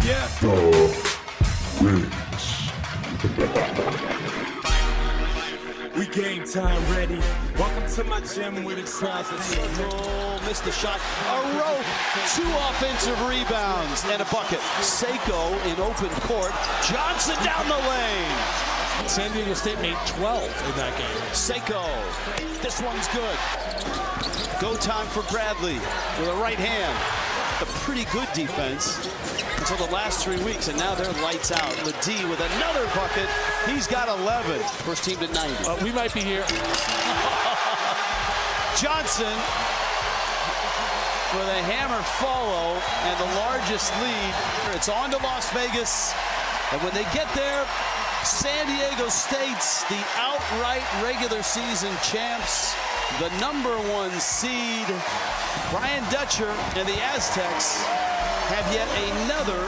Yeah. We game time ready. Welcome to my gym where the crowds are Circle, missed the shot. A rope, 2 offensive rebounds, and a bucket. Seiko in open court. Johnson down the lane. San Diego State made 12 in that game. Seiko, this one's good. Go time for Bradley with a right hand. A pretty good defense until the last 3 weeks, and now they're lights out. Ledee with another bucket. He's got 11. First team to 90. We might be here. Johnson with a hammer follow and the largest lead. It's on to Las Vegas, and when they get there, San Diego State's the outright regular season champs, the #1 seed. Brian Dutcher and the Aztecs have yet another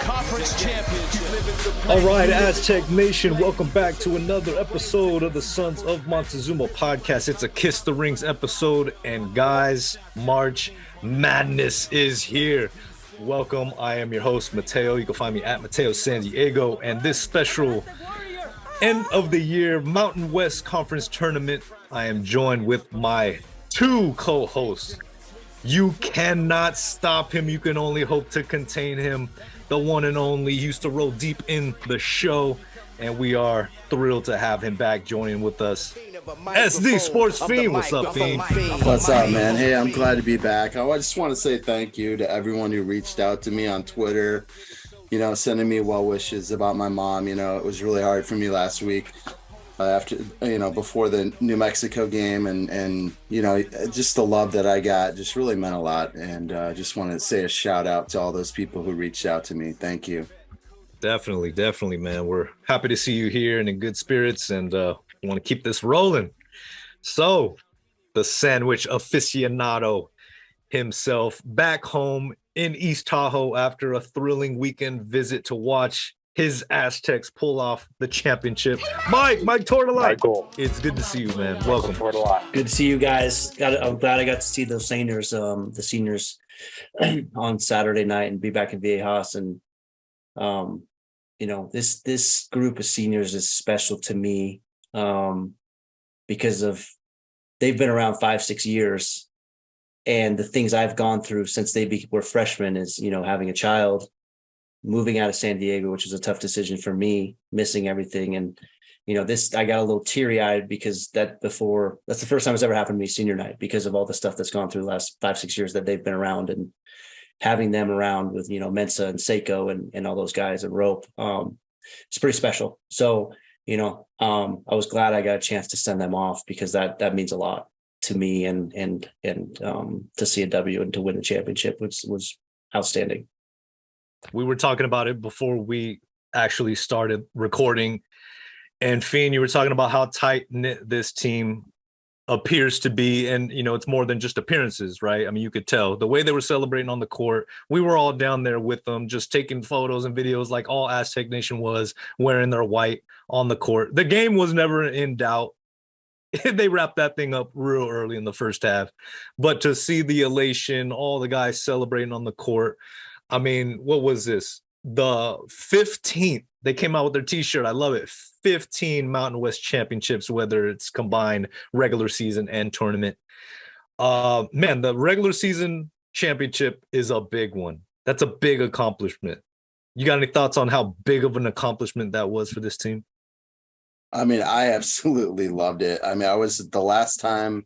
conference championship. All right, Aztec Nation, welcome back to another episode of the Sons of Montezuma podcast. It's a Kiss the Rings episode, and guys, March Madness is here. Welcome. I am your host, Mateo. You can find me at Mateo San Diego, and this special end of the year Mountain West Conference tournament, I am joined with my 2 co-hosts. You cannot stop him. You can only hope to contain him. The one and only. He used to roll deep in the show, and we are thrilled to have him back joining with us. SD Sports Fiend. What's up, Fiend? What's up, man? Hey, I'm glad to be back. I just want to say thank you to everyone who reached out to me on Twitter, sending me well wishes about my mom. It was really hard for me last week after, before the New Mexico game, and just the love that I got just really meant a lot. And just want to say a shout out to all those people who reached out to me. Thank you. Definitely, man. We're happy to see you here and in good spirits, and we want to keep this rolling. So, the sandwich aficionado himself back home in East Tahoe after a thrilling weekend visit to watch his Aztecs pull off the championship. Mike Tortolai. It's good to see you, man. Welcome. Good to see you guys. I'm glad I got to see those seniors, on Saturday night and be back in Viejas. And this group of seniors is special to me because they've been around 5-6 years, and the things I've gone through since they were freshmen is having a child, moving out of San Diego, which was a tough decision for me, missing everything. And I got a little teary-eyed because that's the first time it's ever happened to me senior night, because of all the stuff that's gone through the last 5-6 years that they've been around, and having them around with Mensa and Seiko and all those guys and Rope. It's pretty special. So I was glad I got a chance to send them off, because that means a lot to me, and to see a W and to win the championship was outstanding. We were talking about it before we actually started recording, and Fiend, you were talking about how tight knit this team appears to be, and it's more than just appearances, right? I mean, you could tell the way they were celebrating on the court. We were all down there with them, just taking photos and videos like all Aztec Nation was, wearing their white on the court. The game was never in doubt. They wrapped that thing up real early in the first half, but to see the elation, all the guys celebrating on the court. I mean, what was this? The 15th, they came out with their t-shirt. I love it. 15 Mountain West championships, whether it's combined regular season and tournament. Man, the regular season championship is a big one. That's a big accomplishment. You got any thoughts on how big of an accomplishment that was for this team? I mean, I absolutely loved it. I mean, the last time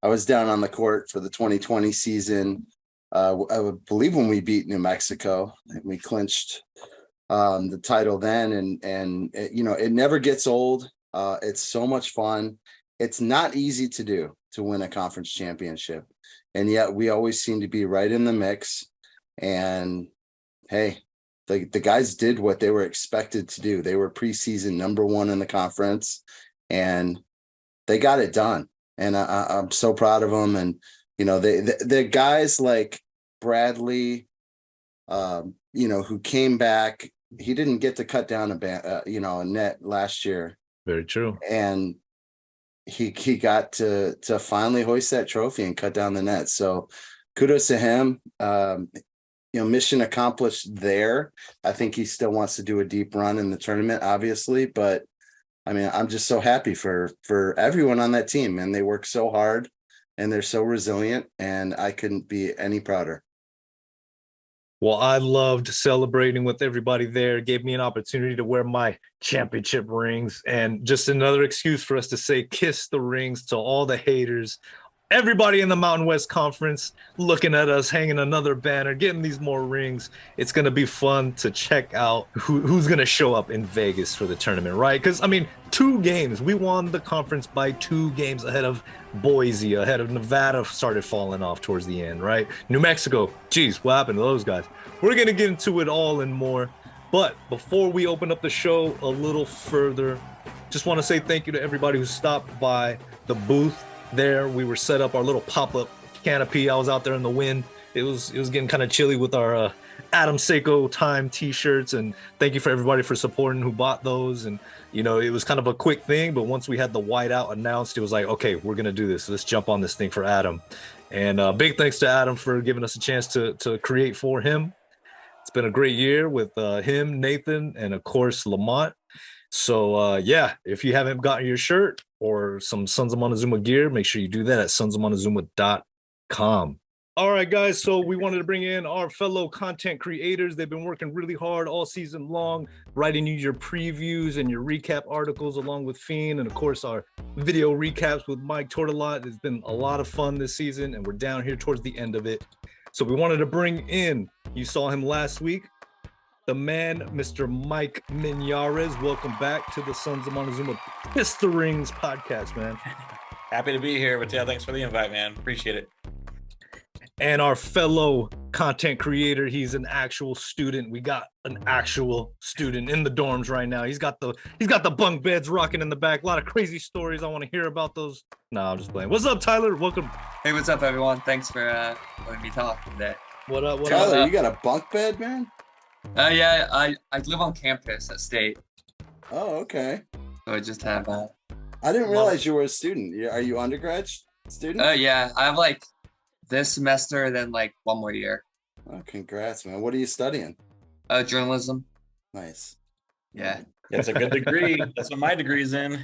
I was down on the court for the 2020 season, I would believe when we beat New Mexico, we clinched the title then, and it never gets old. It's so much fun. It's not easy to win a conference championship, and yet we always seem to be right in the mix. And hey, the guys did what they were expected to do. They were preseason #1 in the conference, and they got it done. And I'm so proud of them. And the guys like Bradley, who came back. He didn't get to cut down a net last year. Very true. And he got to finally hoist that trophy and cut down the net. So kudos to him. mission accomplished there. I think he still wants to do a deep run in the tournament, obviously, but I mean, I'm just so happy for everyone on that team, and they work so hard and they're so resilient, and I couldn't be any prouder. Well, I loved celebrating with everybody there. It gave me an opportunity to wear my championship rings, and just another excuse for us to say kiss the rings to all the haters. Everybody in the Mountain West Conference looking at us, hanging another banner, getting these more rings. It's going to be fun to check out who's going to show up in Vegas for the tournament, right? Because, I mean, 2 games. We won the conference by 2 games ahead of Boise, ahead of Nevada started falling off towards the end, right? New Mexico, geez, what happened to those guys? We're going to get into it all and more. But before we open up the show a little further, just want to say thank you to everybody who stopped by the booth. There we were set up our little pop-up canopy. I was out there in the wind. It was getting kind of chilly with our Adam Seiko time t-shirts, and thank you for everybody for supporting who bought those. And it was kind of a quick thing, but once we had the whiteout announced, it was like, okay, we're gonna do this. Let's jump on this thing for Adam. And big thanks to Adam for giving us a chance to create for him. It's been a great year with him, Nathan, and of course Lamont. So yeah, if you haven't gotten your shirt or some Sons of Montezuma gear, make sure you do that at sonsofmontezuma.com. All right, guys, so we wanted to bring in our fellow content creators. They've been working really hard all season long, writing you your previews and your recap articles along with Fiend, and of course our video recaps with Mike Tortolot. It's been a lot of fun this season, and we're down here towards the end of it. So we wanted to bring in, you saw him last week, the man, Mr. Mike Minyares. Welcome back to the Sons of Montezuma Kiss the Rings podcast, man. Happy to be here, but yeah, thanks for the invite, man. Appreciate it. And our fellow content creator, he's an actual student. We got an actual student in the dorms right now. He's got the bunk beds rocking in the back. A lot of crazy stories. I want to hear about those. No, I'm just playing. What's up, Tyler? Welcome. Hey, what's up, everyone? Thanks for letting me talk today. What up? What Tyler, up? you got a bunk bed, man? Yeah, I live on campus at State, Oh, okay. so I just have. I didn't realize you were a student. Are you undergrad student? Yeah, I have like this semester, then like one more year. Oh, congrats, man. What are you studying? Journalism. Nice. Yeah, That's a good degree. That's what my degree's in.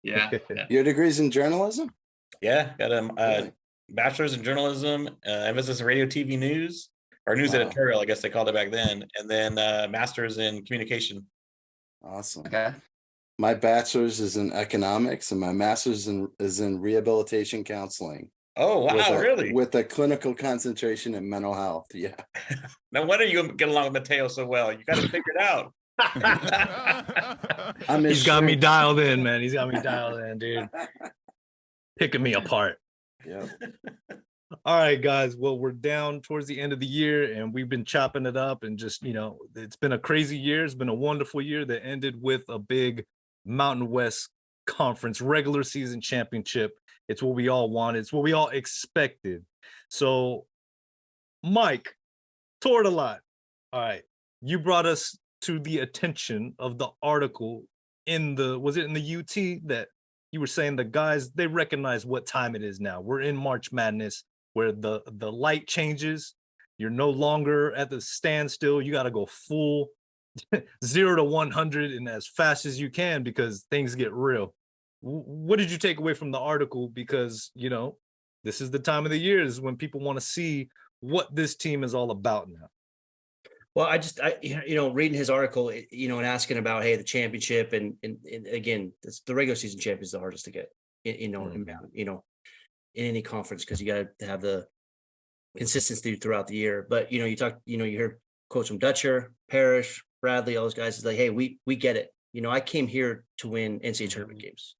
yeah. Your degree's in journalism? Yeah, got a Really? bachelor's in journalism, emphasis in radio, TV news, or news Wow. editorial, I guess they called it back then, and then master's in communication. Awesome. Okay. My bachelor's is in economics, and my master's is in rehabilitation counseling. Oh wow, really? With a clinical concentration in mental health. Yeah. No wonder you get along with Mateo so well. You got to figure it out. He's got me dialed in, man. He's got me dialed in, dude. Picking me apart. Yeah. All right, guys. Well, we're down towards the end of the year, and we've been chopping it up, and just, it's been a crazy year. It's been a wonderful year that ended with a big Mountain West Conference regular season championship. It's what we all wanted. It's what we all expected. So, Mike Tortolot, all right, you brought us to the attention of the article was it in the UT that you were saying the guys, they recognize what time it is now. We're in March Madness, where the light changes. You're no longer at the standstill. You got to go full 0 to 100 and as fast as you can, because things get real. What did you take away from the article? Because, this is the time of the year is when people want to see what this team is all about now. Well, I reading his article, and asking about, hey, the championship, and again, the regular season champion is the hardest to get, inbound, in any conference, because you got to have the consistency throughout the year. But you hear quotes from Dutcher, Parrish, Bradley, all those guys. It's like, hey, we get it. I came here to win NCAA tournament games,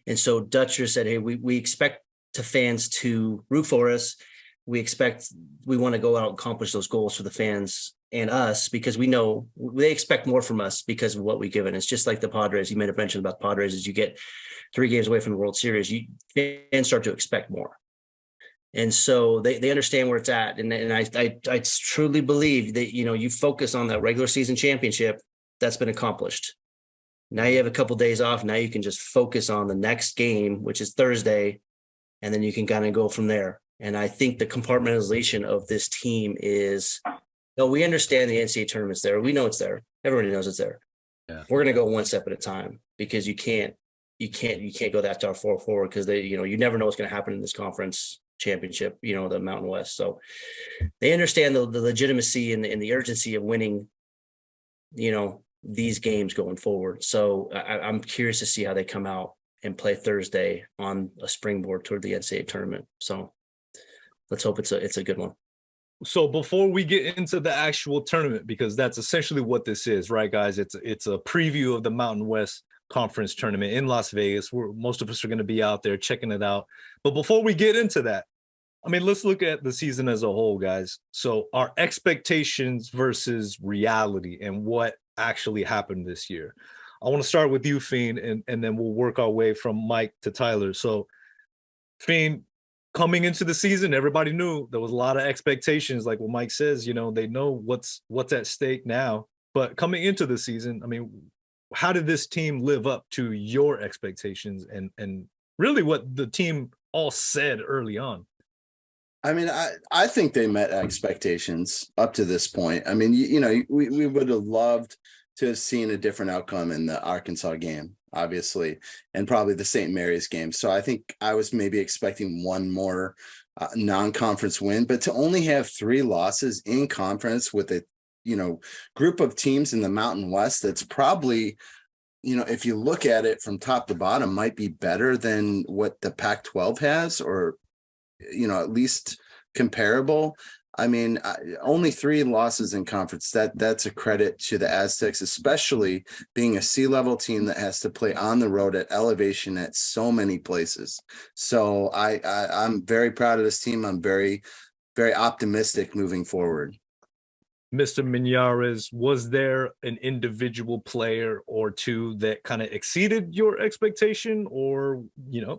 and so Dutcher said, hey, we expect fans to root for us. We want to go out and accomplish those goals for the fans and us, because we know they expect more from us because of what we've given. It's just like the Padres. You made a mention about the Padres. As you get 3 games away from the World Series, fans start to expect more. And so they understand where it's at. And I truly believe that, you focus on that regular season championship that's been accomplished. Now you have a couple of days off. Now you can just focus on the next game, which is Thursday, and then you can kind of go from there. And I think the compartmentalization of this team is No, we understand the NCAA tournament's there. We know it's there. Everybody knows it's there. Yeah. We're going to go one step at a time because you can't go that far forward because you never know what's going to happen in this conference championship, the Mountain West. So they understand the legitimacy and the urgency of winning, these games going forward. So I'm curious to see how they come out and play Thursday on a springboard toward the NCAA tournament. So let's hope it's a good one. So before we get into the actual tournament, because that's essentially what this is, right, guys? It's a preview of the Mountain West Conference tournament in Las Vegas, where most of us are going to be out there checking it out. But before we get into that, I mean, let's look at the season as a whole, guys. So our expectations versus reality and what actually happened this year. I want to start with you, Fiend, and then we'll work our way from Mike to Tyler. So, Fiend, coming into the season, everybody knew there was a lot of expectations. Like what Mike says, they know what's at stake now. But coming into the season, I mean, how did this team live up to your expectations and really what the team all said early on? I mean, I think they met expectations up to this point. I mean, we would have loved to have seen a different outcome in the Arkansas game, obviously, and probably the St. Mary's game. So I think I was maybe expecting one more non-conference win, but to only have 3 losses in conference with a, group of teams in the Mountain West, that's probably, if you look at it from top to bottom, might be better than what the Pac-12 has, or, at least comparable. I mean, only 3 losses in conference. That's a credit to the Aztecs, especially being a C-level team that has to play on the road at elevation at so many places. So I'm very proud of this team. I'm very, very optimistic moving forward. Mr. Miñares, was there an individual player or two that kind of exceeded your expectation, or,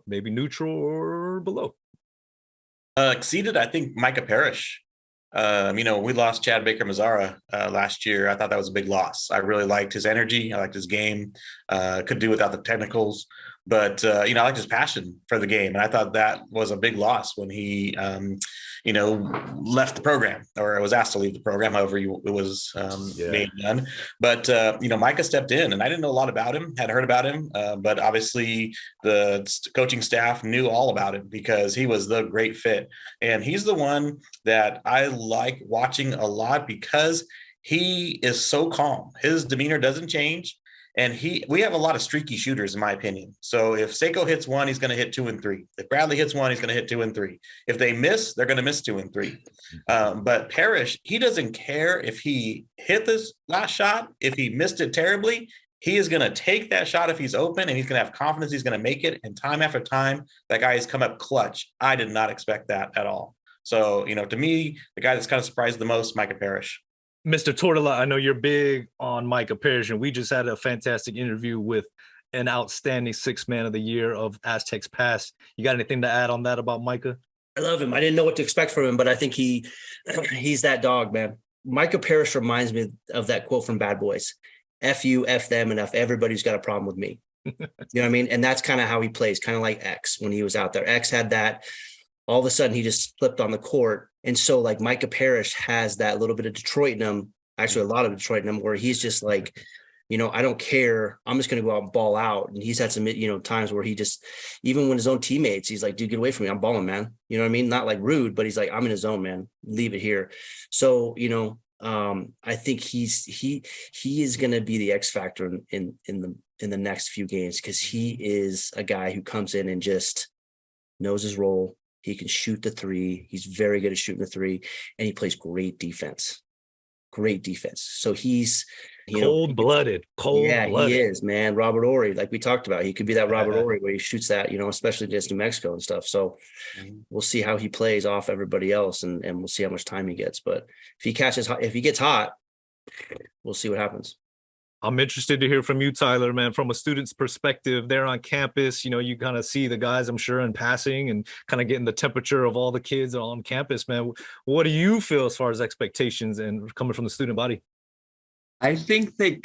maybe neutral or below? Exceeded, I think, Micah Parrish. We lost Chad Baker-Mazara last year. I thought that was a big loss. I really liked his energy. I liked his game. Could do without the technicals, but I liked his passion for the game. And I thought that was a big loss when he, left the program, or was asked to leave the program, however it was being done. But, Micah stepped in, and I didn't know a lot about him, had heard about him, but obviously the coaching staff knew all about him because he was the great fit. And he's the one that I like watching a lot because he is so calm. His demeanor doesn't change. And we have a lot of streaky shooters, in my opinion. So if Seiko hits 1, he's going to hit 2 and 3. If Bradley hits 1, he's going to hit 2 and 3. If they miss, they're going to miss 2 and 3. But Parrish, he doesn't care if he hit this last shot. If he missed it terribly, he is going to take that shot if he's open, and he's going to have confidence he's going to make it. And time after time, that guy has come up clutch. I did not expect that at all. So, to me, the guy that's kind of surprised the most, Micah Parrish. Mr. Tortola, I know you're big on Micah Parrish, and we just had a fantastic interview with an outstanding 6th man of the year of Aztecs past. You got anything to add on that about Micah? I love him. I didn't know what to expect from him, but I think he's that dog, man. Micah Parrish reminds me of that quote from Bad Boys. F you, F them, and F everybody who's got a problem with me. You know what I mean? And that's kind of how he plays, kind of like X when he was out there. X had that. All of a sudden, he just flipped on the court. And so, like, Micah Parrish has that little bit of Detroit in him, actually a lot of Detroit in him, where he's just like, I don't care. I'm just going to go out and ball out. And he's had some, times where he just, even when his own teammates, he's like, dude, get away from me. I'm balling, man. You know what I mean? Not like rude, but he's like, I'm in his zone, man. Leave it here. So, I think he is going to be the X factor in the next few games, because he is a guy who comes in and just knows his role. He can shoot the 3. He's very good at shooting the 3, and he plays great defense. Great defense. So he's cold-blooded. Yeah, he is, man. Robert Ory, like we talked about, he could be that Robert Ory where he shoots that, especially against New Mexico and stuff. So we'll see how he plays off everybody else, and we'll see how much time he gets. But if he gets hot, we'll see what happens. I'm interested to hear from you, Tyler, man, from a student's perspective there on campus. You kind of see the guys, I'm sure, in passing and kind of getting the temperature of all the kids on campus, man. What do you feel as far as expectations and coming from the student body? I think they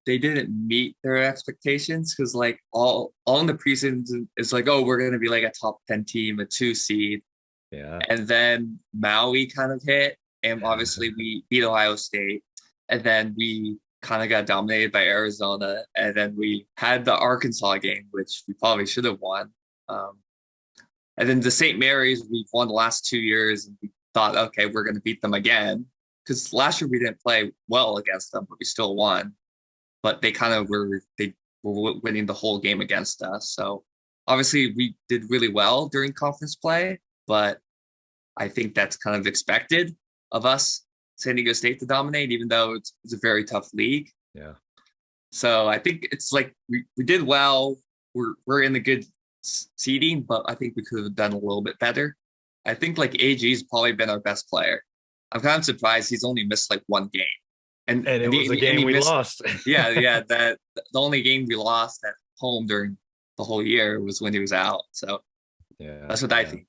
didn't meet their expectations, because like all in the preseason it's like, oh, we're going to be like a top 10 team, a 2 seed. Yeah. And then Maui kind of hit, and obviously we beat Ohio State, and then we kind of got dominated by Arizona, and then we had the Arkansas game, which we probably should have won. And then the St. Mary's, we've won the last 2 years, and we thought, okay, we're going to beat them again. Because last year we didn't play well against them, but we still won. But they were winning the whole game against us. So obviously we did really well during conference play, but I think that's kind of expected of us, San Diego State, to dominate, even though it's a very tough league. Yeah. So I think it's like we did well. We're in the good seeding, but I think we could have done a little bit better. I think like AG's probably been our best player. I'm kind of surprised he's only missed like one game. And it was a game we lost. yeah. That the only game we lost at home during the whole year was when he was out. So yeah, that's what I think.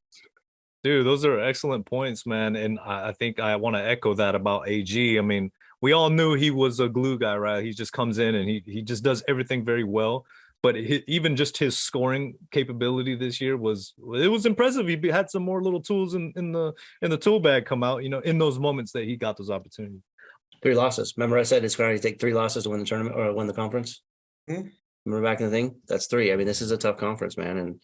Dude, those are excellent points, man. And I think I want to echo that about AG. I mean, we all knew he was a glue guy, right? He just comes in and he just does everything very well. But even just his scoring capability this year was impressive. He had some more little tools in the tool bag come out, in those moments that he got those opportunities. 3 losses. Remember I said it's going to take 3 losses to win the tournament or win the conference? Mm-hmm. Remember back in the thing? That's 3. I mean, this is a tough conference, man. And,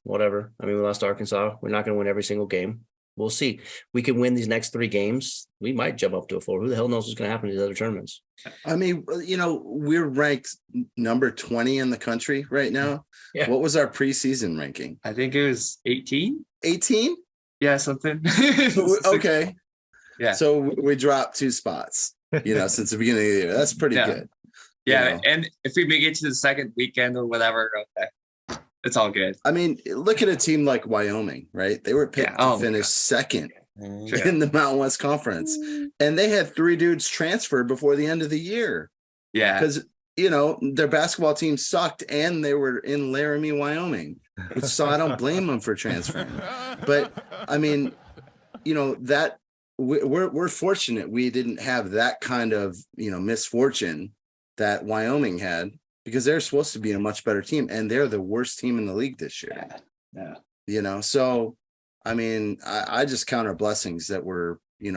whatever. I mean, we lost to Arkansas. We're not going to win every single game. We'll see. We can win these next 3 games. We might jump up to a 4. Who the hell knows what's going to happen in these other tournaments? I mean, we're ranked number 20 in the country right now. Yeah. What was our preseason ranking? I think it was 18. 18? Yeah, something. Okay. Yeah. So we dropped 2 spots, since the beginning of the year. That's pretty good. Yeah. And if we make it to the second weekend or whatever, okay. It's all good. I mean, look at a team like Wyoming, right? They were picked to finish second in the Mountain West Conference. And they had 3 dudes transfer before the end of the year. Yeah. Because, their basketball team sucked and they were in Laramie, Wyoming. So I don't blame them for transferring. But I mean, that we're fortunate we didn't have that kind of, misfortune that Wyoming had. Because they're supposed to be a much better team, and they're the worst team in the league this year. Yeah. So I mean, I just count our blessings that we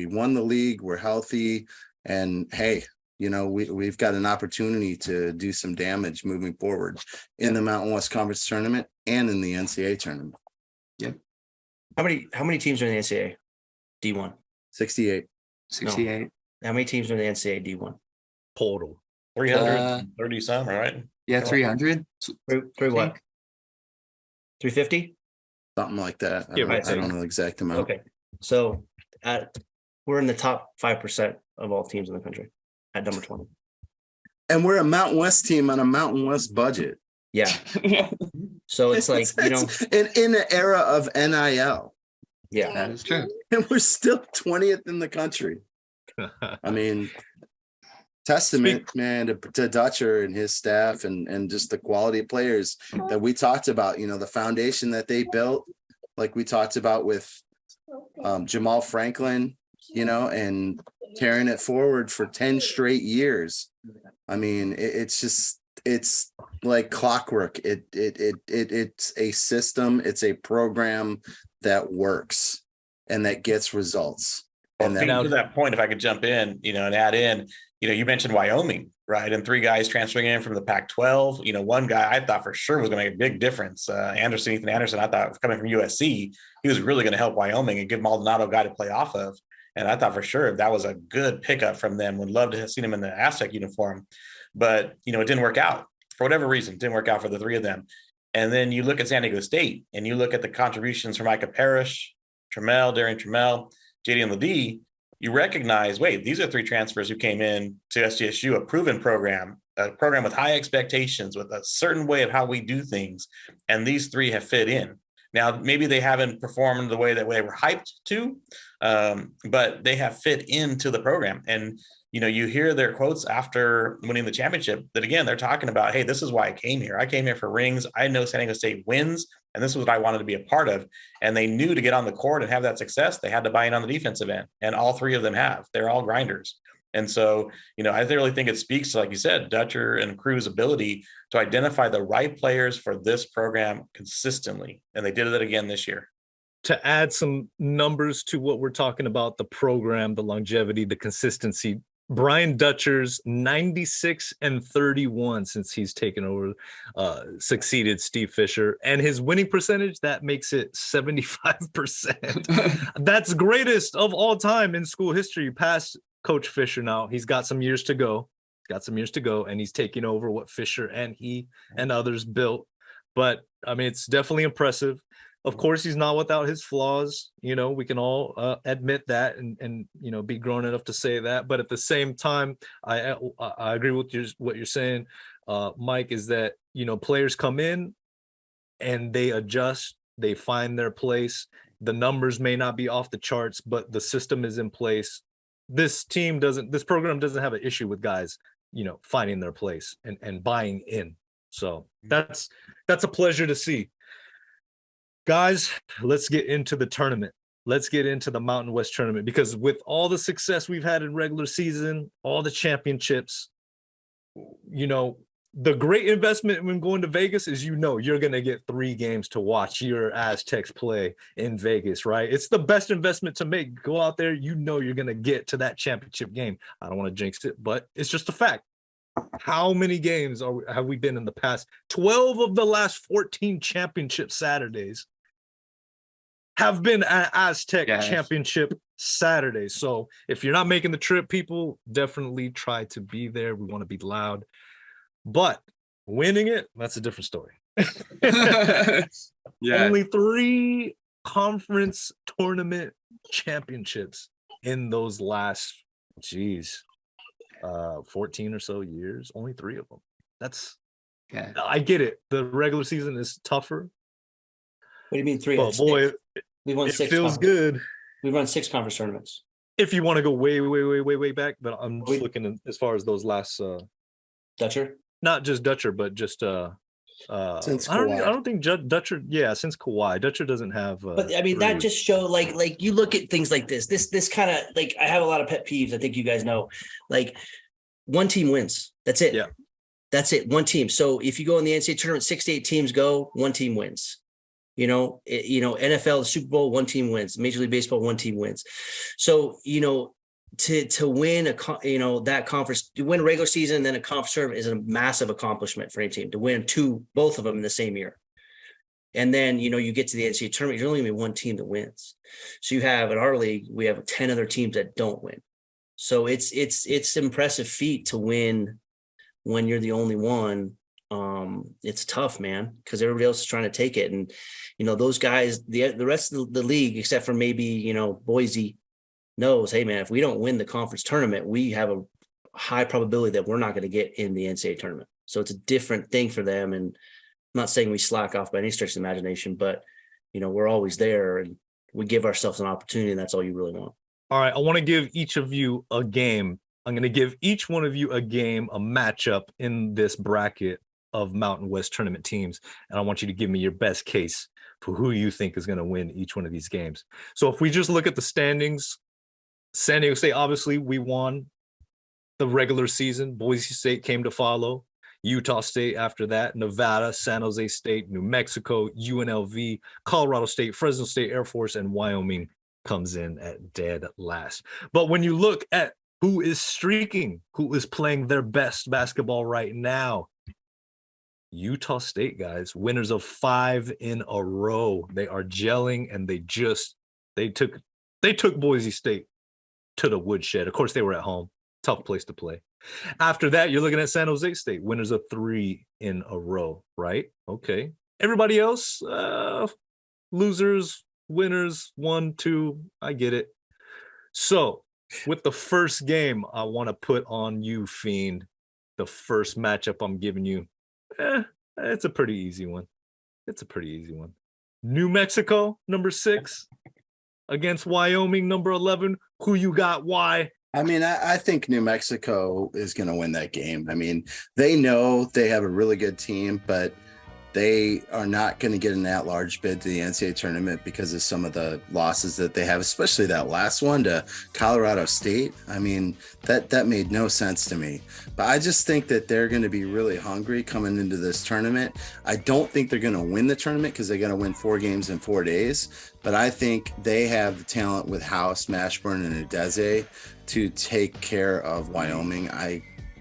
won the league, we're healthy, and hey, we've got an opportunity to do some damage moving forward in the Mountain West Conference tournament and in the NCAA tournament. Yep. How many teams are in the NCAA D1? 68. 68. No. How many teams are in the NCAA D1? Total. 330 some, right? Yeah, 300. 3 what? 350? Something like that. I Yeah, don't know the exact amount. Okay. So we're in the top 5% of all teams in the country at number 20. And we're a Mountain West team on a Mountain West budget. Yeah. So it's like, in an era of NIL. Yeah. That is true. And we're still 20th in the country. I mean, testament, man, to Dutcher and his staff and just the quality of players that we talked about, the foundation that they built, like we talked about with Jamal Franklin, and carrying it forward for 10 straight years. I mean, it's like clockwork. It's a system, it's a program that works and that gets results. And to that point, if I could jump in, and add in, you mentioned Wyoming, right? And 3 guys transferring in from the Pac-12. One guy I thought for sure was going to make a big difference. Ethan Anderson, I thought coming from USC, he was really going to help Wyoming and give Maldonado a guy to play off of. And I thought for sure that was a good pickup from them. Would love to have seen him in the Aztec uniform. But, it didn't work out. For whatever reason, it didn't work out for the 3 of them. And then you look at San Diego State and you look at the contributions from Micah Parrish, Darian Trammell, JD and Ladie, you recognize, wait, these are 3 transfers who came in to SDSU, a proven program, a program with high expectations, with a certain way of how we do things. And these 3 have fit in. Now, maybe they haven't performed the way that they were hyped to, but they have fit into the program. And, you hear their quotes after winning the championship that, again, they're talking about, hey, this is why I came here. I came here for rings. I know San Diego State wins, and this is what I wanted to be a part of. And they knew to get on the court and have that success, they had to buy in on the defensive end. And all 3 of them have. They're all grinders. And so, I really think it speaks to, like you said, Dutcher and crew's ability to identify the right players for this program consistently. And they did it again this year. to add some numbers to what we're talking about, the program, the longevity, the consistency, Brian Dutcher's 96-31 since he's taken over, succeeded Steve Fisher, and his winning percentage, that makes it 75%. That's greatest of all time in school history, past Coach Fisher. Now he's got some years to go. And he's taking over what Fisher and he and others built. But I mean, it's definitely impressive. Of course, he's not without his flaws. You know, we can all admit that and you know, be grown enough to say that. But at the same time, I agree with what you're saying, Mike, is that, you know, players come in and they adjust, they find their place. The numbers may not be off the charts, but the system is in place. This program doesn't have an issue with guys, you know, finding their place and buying in. So that's a pleasure to see. Guys, let's get into the tournament. Let's get into the Mountain West tournament, because with all the success we've had in regular season, all the championships, you know, the great investment when going to Vegas is, you know, you're going to get 3 games to watch your Aztecs play in Vegas, right? It's the best investment to make. Go out there, you know, you're going to get to that championship game. I don't want to jinx it, but it's just a fact. How many games have we been in the past? 12 of the last 14 championship Saturdays have been an Aztec championship Saturday. So if you're not making the trip, people, definitely try to be there. We want to be loud, but winning it, that's a different story. Only 3 conference tournament championships in those last 14 or so years. Only 3 of them. I get it. The regular season is tougher. What do you mean 3? But boy, we won 6. Feels good. We run 6 conference tournaments. If you want to go way back, but I'm just looking as far as those last Dutcher, not just Dutcher, but just since Kawhi. I don't think Dutcher. Yeah, since Kawhi, Dutcher doesn't have. But I mean, that just show like you look at things like this kind of, like, I have a lot of pet peeves. I think you guys know, like, one team wins. That's it. Yeah, that's it. One team. So if you go in the NCAA tournament, 6 to 8 teams go, one team wins. You know, NFL, the Super Bowl, one team wins. Major League Baseball, one team wins. So, you know, to win that conference, to win a regular season and then a conference tournament is a massive accomplishment for any team. To win both of them in the same year, and then, you know, you get to the NCAA tournament, you're only going to be one team that wins. So you have, in our league, we have 10 other teams that don't win. So it's impressive feat to win when you're the only one. It's tough, man, because everybody else is trying to take it. And, you know, those guys, the rest of the league, except for maybe, you know, Boise, knows, hey, man, if we don't win the conference tournament, we have a high probability that we're not going to get in the NCAA tournament. So it's a different thing for them. And I'm not saying we slack off by any stretch of the imagination, but, you know, we're always there and we give ourselves an opportunity, and that's all you really want. All right. I want to give each of you a game. I'm going to give each one of you a game, a matchup in this bracket of Mountain West tournament teams. And I want you to give me your best case for who you think is going to win each one of these games. So if we just look at the standings, San Diego State, obviously we won the regular season. Boise State came to follow. Utah State after that, Nevada, San Jose State, New Mexico, UNLV, Colorado State, Fresno State, Air Force, and Wyoming comes in at dead last. But when you look at who is streaking, who is playing their best basketball right now, Utah State, guys, winners of 5 in a row. They are gelling, and they took Boise State to the woodshed. Of course, they were at home. Tough place to play. After that, you're looking at San Jose State, winners of 3 in a row, right? Okay. Everybody else, losers, winners, 1, 2, I get it. So with the first game, I want to put on you, Fiend. The first matchup I'm giving you, it's a pretty easy one. New Mexico, number 6, against Wyoming, number 11. Who you got? Why? I mean, I think New Mexico is going to win that game. I mean, they know they have a really good team, but they are not going to get an at-large bid to the NCAA tournament because of some of the losses that they have, especially that last one to Colorado State. I mean, that made no sense to me. But I just think that they're going to be really hungry coming into this tournament. I don't think they're going to win the tournament because they're going to win 4 games in 4 days. But I think they have the talent with House, Mashburn, and Udeze to take care of Wyoming.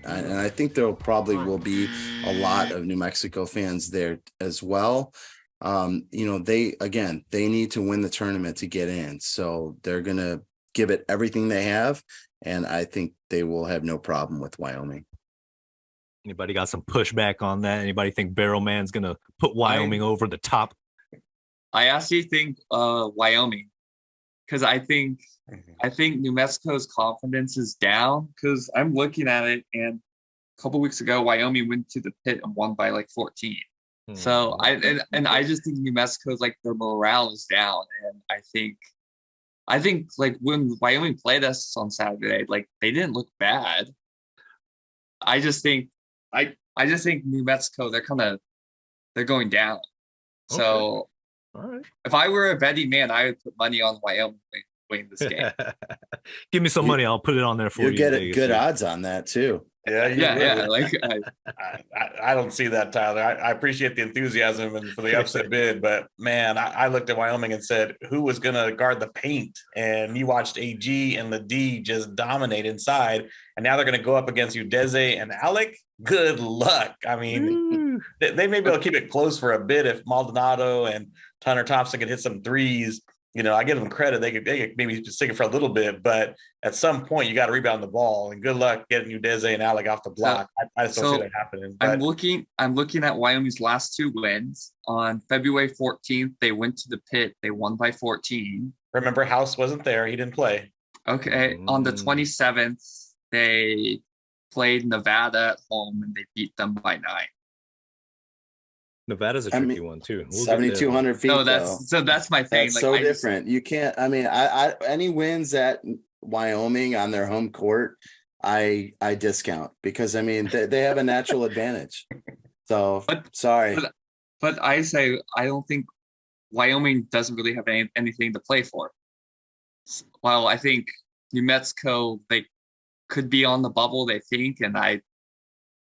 And I think there probably will be a lot of New Mexico fans there as well. They need to win the tournament to get in. So they're going to give it everything they have. And I think they will have no problem with Wyoming. Anybody got some pushback on that? Anybody think Barrelman's going to put Wyoming over the top? I actually think Wyoming, because I think New Mexico's confidence is down, because I'm looking at it, and a couple weeks ago Wyoming went to the pit and won by like 14. So I just think New Mexico's like their morale is down, and I think like when Wyoming played us on Saturday, like they didn't look bad. I just think New Mexico, they're going down. Okay. So All right. if I were a betting man, I would put money on Wyoming winning this game. Give me some money. I'll put it on there for you. You'll get good odds on that too. Yeah. Like I don't see that, Tyler. I appreciate the enthusiasm and for the upset bid, but man, I looked at Wyoming and said, who was going to guard the paint? And you watched AG and the D just dominate inside, and now they're going to go up against Udeze and Alec. Good luck. I mean, they may be able to keep it close for a bit if Maldonado and Tanner Thompson could hit some threes. I give them credit. They could maybe stick it for a little bit, but at some point you got to rebound the ball. And good luck getting Udeze and Alec off the block. I just don't see that happening. But I'm looking at Wyoming's last 2 wins. On February 14th, they went to the pit. They won by 14. Remember, House wasn't there. He didn't play. Okay. On the 27th, they played Nevada at home and they beat them by 9. Nevada's a tricky one too. 7,200 feet. No, that's my thing. That's so different. You can't. I mean, I any wins at Wyoming on their home court, I discount, because I mean they have a natural advantage. So sorry, but I say I don't think Wyoming doesn't really have anything to play for. While I think New Mexico, they could be on the bubble, they think, and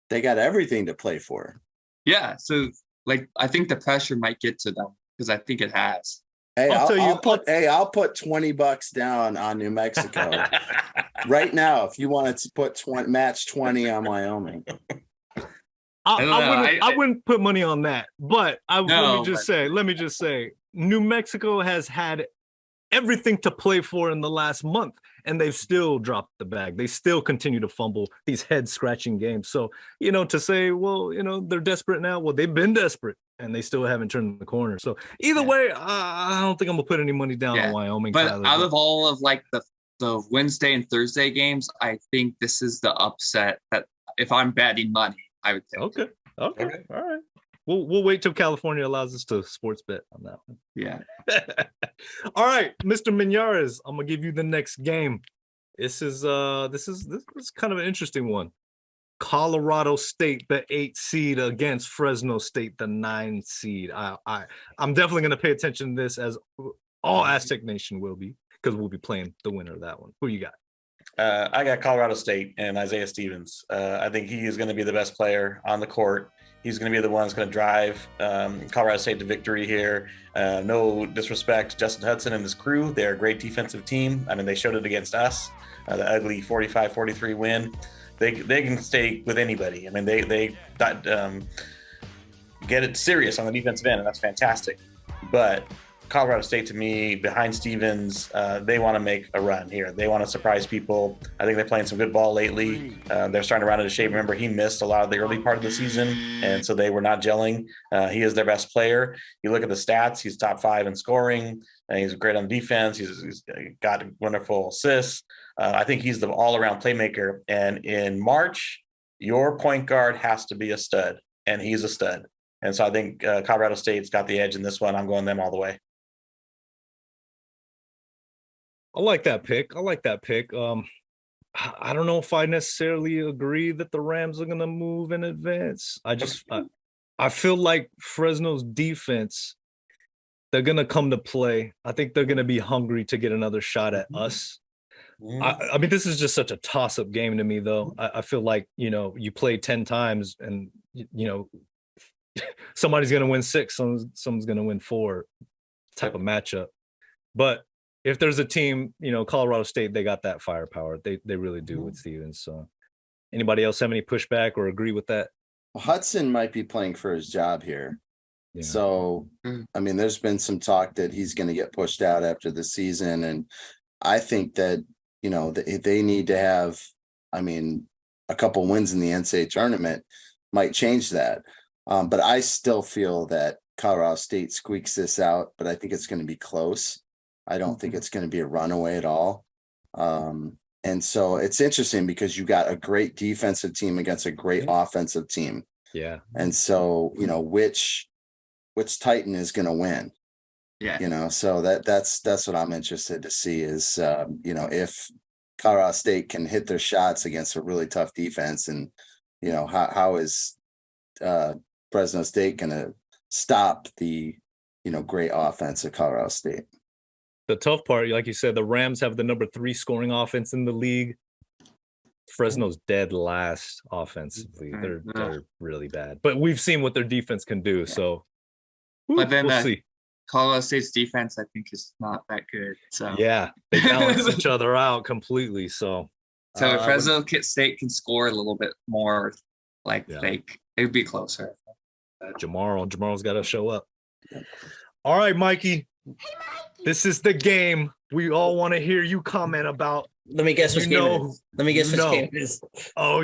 they got everything to play for. Yeah, so like I think the pressure might get to them, because I think it has. Hey, I'll put $20 down on New Mexico right now if you wanted to put match 20 on Wyoming. I wouldn't put money on that, but let me just say, New Mexico has had everything to play for in the last month, and they've still dropped the bag. They still continue to fumble these head-scratching games. So, to say, well, they're desperate now. Well, they've been desperate, and they still haven't turned the corner. So either way, I don't think I'm gonna put any money down on Wyoming. But Tyler, out of all of like the Wednesday and Thursday games, I think this is the upset that if I'm betting money, I would take. Okay. All right. We'll wait till California allows us to sports bet on that one. Yeah. All right, Mr. Minares, I'm gonna give you the next game. This is kind of an interesting one. Colorado State, the 8 seed, against Fresno State, the 9 seed. I'm definitely gonna pay attention to this, as all Aztec Nation will be, because we'll be playing the winner of that one. Who you got? I got Colorado State and Isaiah Stevens. I think he is going to be the best player on the court. He's going to be the one that's going to drive Colorado State to victory here. No disrespect to Justin Hudson and his crew. They're a great defensive team. I mean, they showed it against us, the ugly 45-43 win. They can stay with anybody. I mean, they get it serious on the defensive end, and that's fantastic. But Colorado State, to me, behind Stevens, they want to make a run here. They want to surprise people. I think they're playing some good ball lately. They're starting to round into shape. Remember, he missed a lot of the early part of the season, and so they were not gelling. He is their best player. You look at the stats, he's top 5 in scoring. He's great on defense. He's got wonderful assists. I think he's the all-around playmaker. And in March, your point guard has to be a stud, and he's a stud. And so I think Colorado State's got the edge in this one. I'm going them all the way. I like that pick. I don't know if I necessarily agree that the Rams are going to move in advance. I I feel like Fresno's defense, they're gonna come to play. I think they're gonna be hungry to get another shot at us. I mean, this is just such a toss-up game to me, though. I feel like, you play 10 times and, somebody's going to win 6, someone's going to win 4 type of matchup. But if there's a team, Colorado State, they got that firepower. They really do with Stevens. So anybody else have any pushback or agree with that? Well, Hudson might be playing for his job here. Yeah. So, I mean, there's been some talk that he's going to get pushed out after the season. And I think that, they need to have, a couple wins in the NCAA tournament might change that. But I still feel that Colorado State squeaks this out, but I think it's going to be close. I don't think it's going to be a runaway at all. And so it's interesting because you got a great defensive team against a great offensive team. Yeah. And so, which Titan is going to win? Yeah. So that's what I'm interested to see is, if Colorado State can hit their shots against a really tough defense, and, how is Fresno State going to stop the, great offense of Colorado State? The tough part, like you said, the Rams have the number 3 scoring offense in the league. Fresno's dead last offensively. They're really bad, but we've seen what their defense can do. So, but then we'll see. Colorado State's defense, I think, is not that good. So yeah, they balance each other out completely. So if Fresno State can score a little bit more, it would be closer. Jamal's got to show up. All right, Mikey. This is the game we all want to hear you comment about. Let me guess which game it is. Let me guess which game it is. Oh,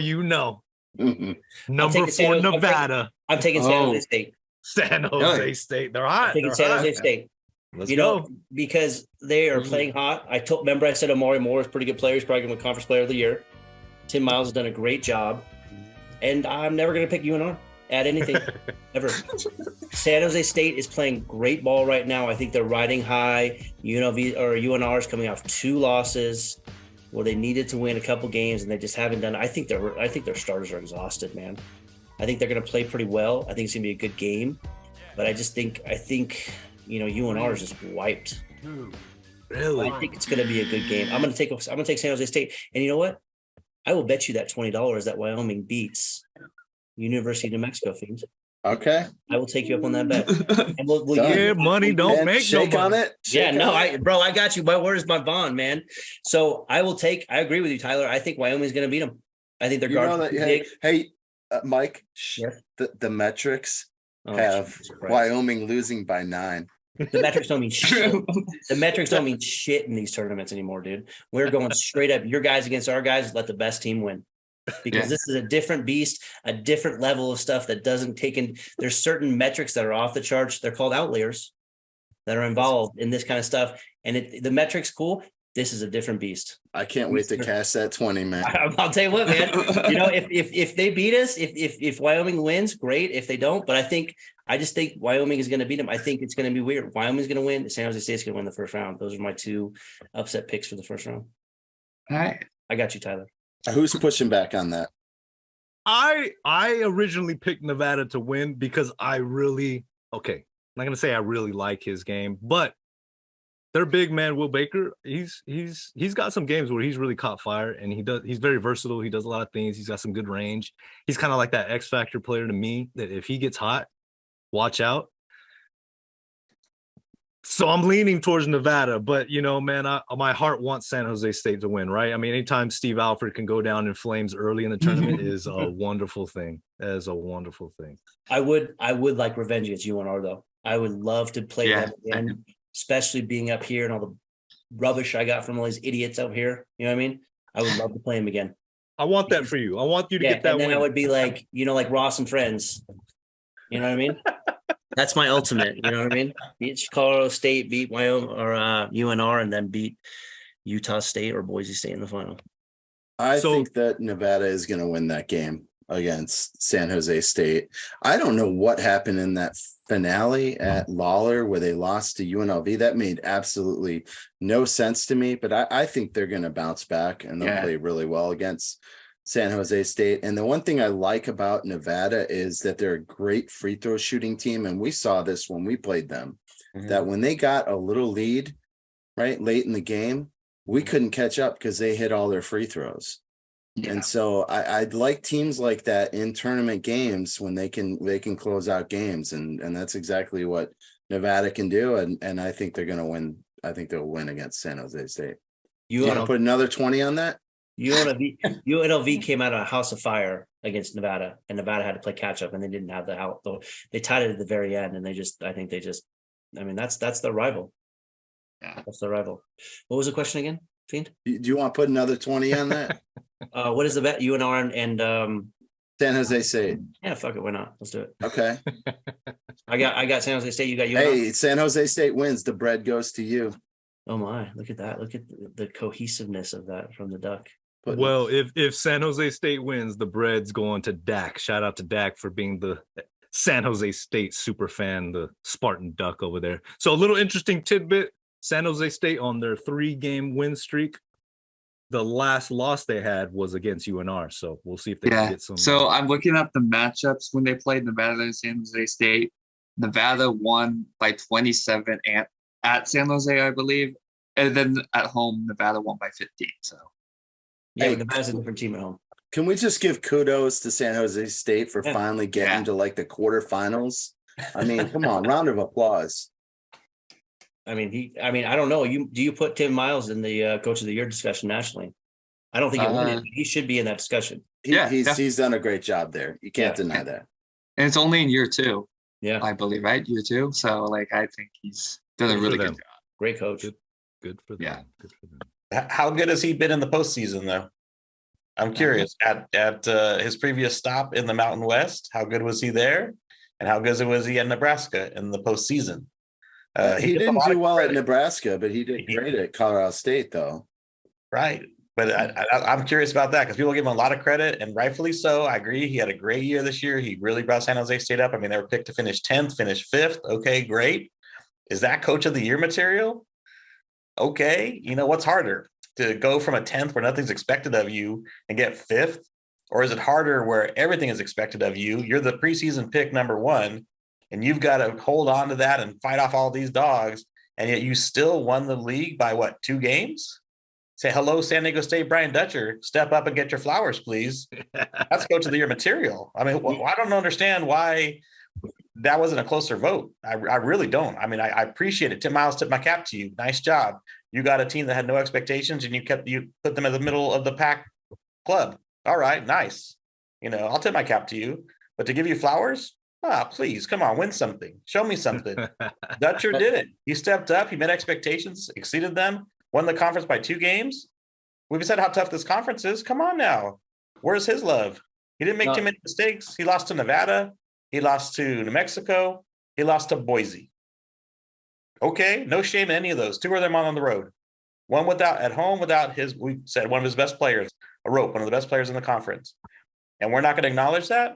Number 4, Nevada. I'm taking San Jose State. San Jose State. They're hot. I'm taking San Jose State. Let's go. Because they are playing hot. Remember I said Amari Moore is a pretty good player. He's probably going to win Conference Player of the Year. Tim Miles has done a great job. And I'm never going to pick UNR at anything ever. San Jose State is playing great ball right now. I think they're riding high. UNR is coming off 2 losses where they needed to win a couple games and they just haven't done it. I think their starters are exhausted, man. I think they're going to play pretty well. I think it's going to be a good game, but I think UNR is just wiped. Really? I think it's going to be a good game. I'm going to take San Jose State, and you know what? I will bet you that $20 that Wyoming beats University of New Mexico, Fiends. Okay. I will take you up on that bet. And we'll money don't make shake no money. on it. I got you. My word is my bond, man. So I agree with you, Tyler. I think Wyoming's going to beat them. I think they're guarding. Hey, Mike, yeah. the metrics have Wyoming losing by 9. The metrics don't mean shit. The metrics don't mean shit in these tournaments anymore, dude. We're going straight up. Your guys against our guys. Let the best team win. Because this is a different beast, a different level of stuff that doesn't take in. There's certain metrics that are off the charts. They're called outliers that are involved in this kind of stuff. And the metrics cool. This is a different beast. I can't wait to cash that 20, man. I'll tell you what, man. If they beat us, if Wyoming wins, great. If they don't, but I just think Wyoming is going to beat them. I think it's going to be weird. Wyoming's going to win. San Jose State's going to win the first round. Those are my 2 upset picks for the first round. All right. I got you, Tyler. Who's pushing back on that? I originally picked Nevada to win because I'm not going to say I really like his game, but their big man, Will Baker, he's got some games where he's really caught fire, and he's very versatile. He does a lot of things. He's got some good range. He's kind of like that X factor player to me that if he gets hot, watch out. So I'm leaning towards Nevada, but man, my heart wants San Jose State to win, right? I mean, anytime Steve Alford can go down in flames early in the tournament is a wonderful thing. That is a wonderful thing. I would like revenge against UNR though. I would love to play them again, especially being up here and all the rubbish I got from all these idiots out here. You know what I mean? I would love to play them again. I want that for you. I want you to get that and then win. I would be like, like Ross and Friends. You know what I mean? That's my ultimate. You know what I mean? Beat Colorado State, beat Wyoming or UNR, and then beat Utah State or Boise State in the final. I think that Nevada is going to win that game against San Jose State. I don't know what happened in that finale at Lawler where they lost to UNLV. That made absolutely no sense to me, but I think they're going to bounce back and they'll play really well against San Jose State. And the one thing I like about Nevada is that they're a great free throw shooting team. And we saw this when we played them, that when they got a little lead, right, late in the game, we couldn't catch up because they hit all their free throws. Yeah. And so I'd like teams like that in tournament games when they can close out games. And that's exactly what Nevada can do. And I think they're going to win. I think they'll win against San Jose State. You want to put another 20 on that? UNLV came out of a house of fire against Nevada, and Nevada had to play catch up, and they didn't have the out. They tied it at the very end, and I mean, that's the rival. Yeah. That's the rival. What was the question again, Fiend? Do you want to put another 20 on that? What is the bet? UNR and San Jose State. yeah, fuck it, why not? Let's do it. Okay. I got San Jose State. You got UNR. Hey, San Jose State wins. The bread goes to you. Oh my! Look at that! Look at the cohesiveness of that from the Duck. Well, if San Jose State wins, the bread's going to Dak. Shout out to Dak for being the San Jose State super fan, the Spartan Duck over there. So a little interesting tidbit: San Jose State on their 3-game win streak, the last loss they had was against UNR. So we'll see if they can get some. So I'm looking at the matchups when they played Nevada and San Jose State. Nevada won by 27 at San Jose, I believe, and then at home Nevada won by 15. So. Yeah, Nevada's a different team at home. Can we just give kudos to San Jose State for finally getting to like the quarterfinals? I mean, come on, round of applause. I mean, I don't know. Do you put Tim Miles in the coach of the year discussion nationally? I don't think he should be in that discussion. He's done a great job there. You can't deny that. And it's only in year 2. Yeah, I believe, right? Year 2. So like, I think he's done a really good job. Great coach. Good for them. Yeah. Good for them. How good has he been in the postseason, though? I'm curious. At his previous stop in the Mountain West, how good was he there? And how good was he at Nebraska in the postseason? He didn't do well at Nebraska, but he did great at Colorado State, though. Right. But I'm curious about that because people give him a lot of credit, and rightfully so. I agree. He had a great year this year. He really brought San Jose State up. I mean, they were picked to finish 10th, finish 5th. Okay, great. Is that coach of the year material? Okay. You know, what's harder, to go from a 10th where nothing's expected of you and get 5th? Or is it harder where everything is expected of you? You're the preseason pick number 1, and you've got to hold on to that and fight off all these dogs. And yet you still won the league by 2 games? Say hello, San Diego State, Brian Dutcher. Step up and get your flowers, please. That's coach of the year material. I mean, I don't understand why that wasn't a closer vote. I really don't. I mean, I appreciate it. Tim Miles, tip my cap to you. Nice job. You got a team that had no expectations, and you put them in the middle of the pack club. All right, nice. You know, I'll tip my cap to you. But to give you flowers, please, come on, win something. Show me something. Dutcher did it. He stepped up. He met expectations, exceeded them. Won the conference by 2 games. We've said how tough this conference is. Come on now. Where's his love? He didn't make too many mistakes. He lost to Nevada. He lost to New Mexico. He lost to Boise. Okay, no shame in any of those. 2 of them on the road. One at home without we said one of his best players, one of the best players in the conference. And we're not going to acknowledge that?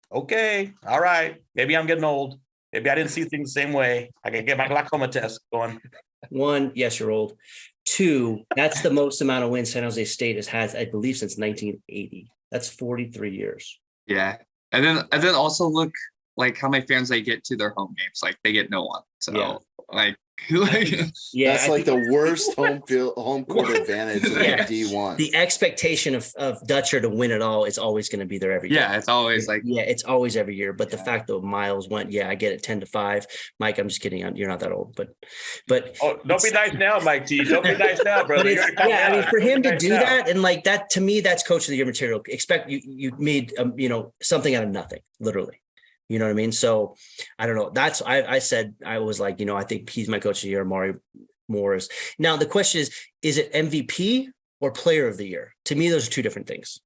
Okay, all right. Maybe I'm getting old. Maybe I didn't see things the same way. I can get my glaucoma test going. 1, yes, you're old. 2, that's the most amount of wins San Jose State has had, I believe, since 1980. That's 43 years. Yeah. And then also look like how many fans they get to their home games. Like they get no one. So like that's like the worst home court advantage in D1. The expectation of Dutcher to win it all is always going to be there every year. Yeah, it's always it's always every year. But the fact that Miles went, I get it 10-5. Mike, I'm just kidding. You're not that old, but don't be nice now, Mike T. Don't be nice now, brother. I mean, for him to do that and like that, to me, that's coach of the year material. Expect you made something out of nothing, literally. You know what I mean? So I don't know. That's I said, I was like, I think he's my coach of the year, Maury Morris. Now the question is it MVP or player of the year? To me, those are 2 different things.